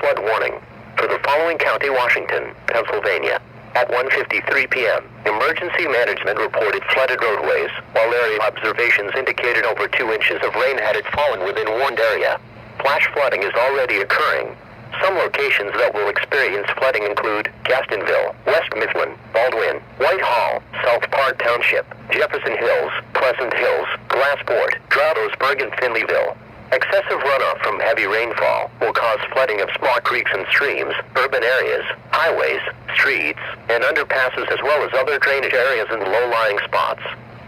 flood warning for the following county: Washington, Pennsylvania. At 1:53 p.m., emergency management reported flooded roadways, while area observations indicated over 2 inches of rain had fallen within warned area. Flash flooding is already occurring. Some locations that will experience flooding include Gastonville, West Mifflin, Baldwin, Whitehall, South Park Township, Jefferson Hills, Pleasant Hills, Glassport, Droughtorsburg, and Finleyville. Excessive runoff from heavy rainfall will cause flooding of small creeks and streams, urban areas, highways, streets, and underpasses, as well as other drainage areas and low-lying spots.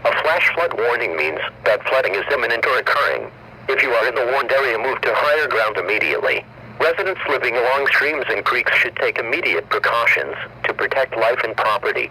A flash flood warning means that flooding is imminent or occurring. If you are in the warned area, move to higher ground immediately. Residents living along streams and creeks should take immediate precautions to protect life and property.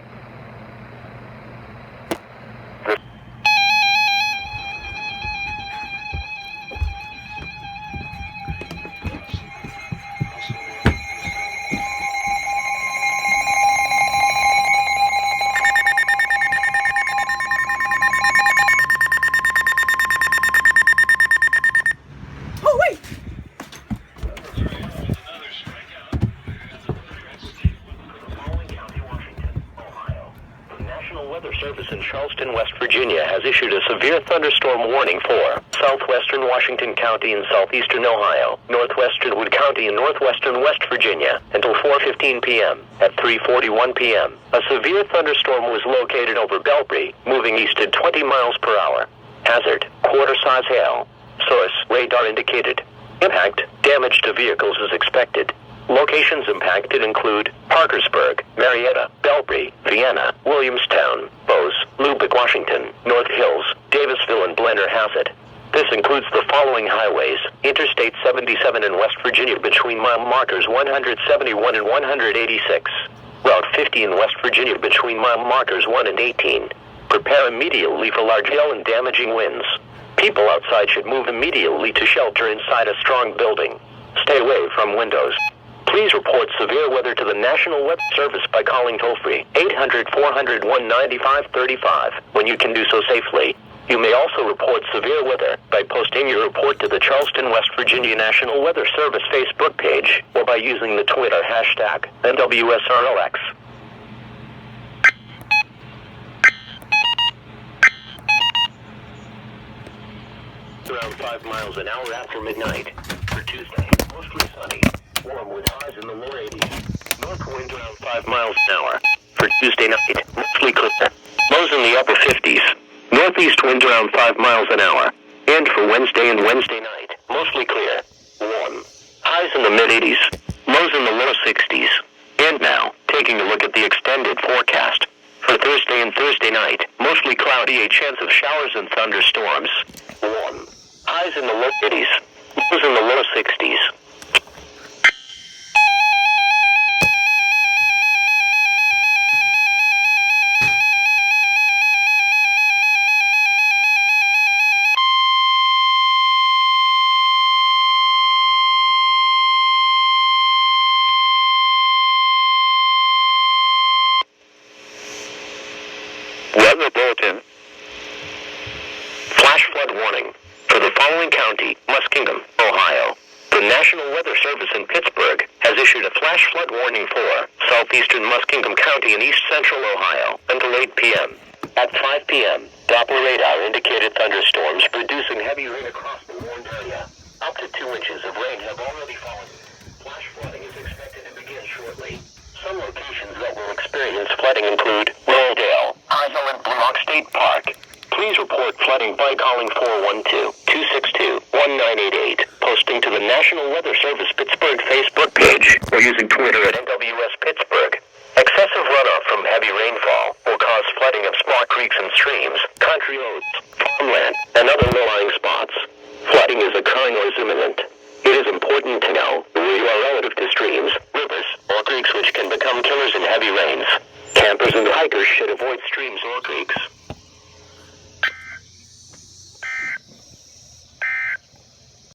Weather Service in Charleston, West Virginia has issued a severe thunderstorm warning for southwestern Washington County and southeastern Ohio, northwestern Wood County and northwestern West Virginia until 4:15 p.m. At 3:41 p.m., a severe thunderstorm was located over Belpre, moving east at 20 miles per hour. Hazard: quarter-size hail. Source: radar indicated. Impact: damage to vehicles is expected. Locations impacted include Parkersburg, Marietta, Belpre, Vienna, Williamstown, Bose, Lubbock, Washington, North Hills, Davisville, and Blennerhassett. This includes the following highways: Interstate 77 in West Virginia between mile markers 171 and 186. Route 50 in West Virginia between mile markers 1 and 18. Prepare immediately for large hail and damaging winds. People outside should move immediately to shelter inside a strong building. Stay away from windows. Please report severe weather to the National Weather Service by calling toll-free 800-400-195-35 when you can do so safely. You may also report severe weather by posting your report to the Charleston, West Virginia National Weather Service Facebook page or by using the Twitter hashtag NWSRLX. Around 5 miles an hour after midnight. For Tuesday, mostly sunny. Warm with highs in the low 80s. North wind around 5 miles an hour. For Tuesday night, mostly clear. Lows in the upper 50s. Northeast winds around 5 miles an hour. And for Wednesday and Wednesday night, mostly clear. Warm. Highs in the mid-80s. Lows in the low 60s. And now, taking a look at the extended forecast. For Thursday and Thursday night, mostly cloudy, a chance of showers and thunderstorms. Warm. Highs in the low 80s. Lows in the low 60s. Weather bulletin. Flash flood warning for the following county: Muskingum, Ohio. The National Weather Service in Pittsburgh has issued a flash flood warning for southeastern Muskingum County and east central Ohio until 8 p.m. At 5 p.m., Doppler radar indicated thunderstorms producing heavy rain across the warned area. Up to 2 inches of rain have already fallen. Flash flooding is expected to begin shortly. Some locations that will experience flooding include Rolldale, Highville, and Blue Rock State Park. Please report flooding by calling 412-262-1988, posting to the National Weather Service Pittsburgh Facebook page, or using Twitter at NWS Pittsburgh. Excessive runoff from heavy rainfall will cause flooding of small creeks and streams, country roads, farmland, and other low-lying spots. Flooding is occurring or is imminent. It is important to know where you are relative to streams, rivers, or creeks, which can become killers in heavy rains. Campers and hikers should avoid streams or creeks.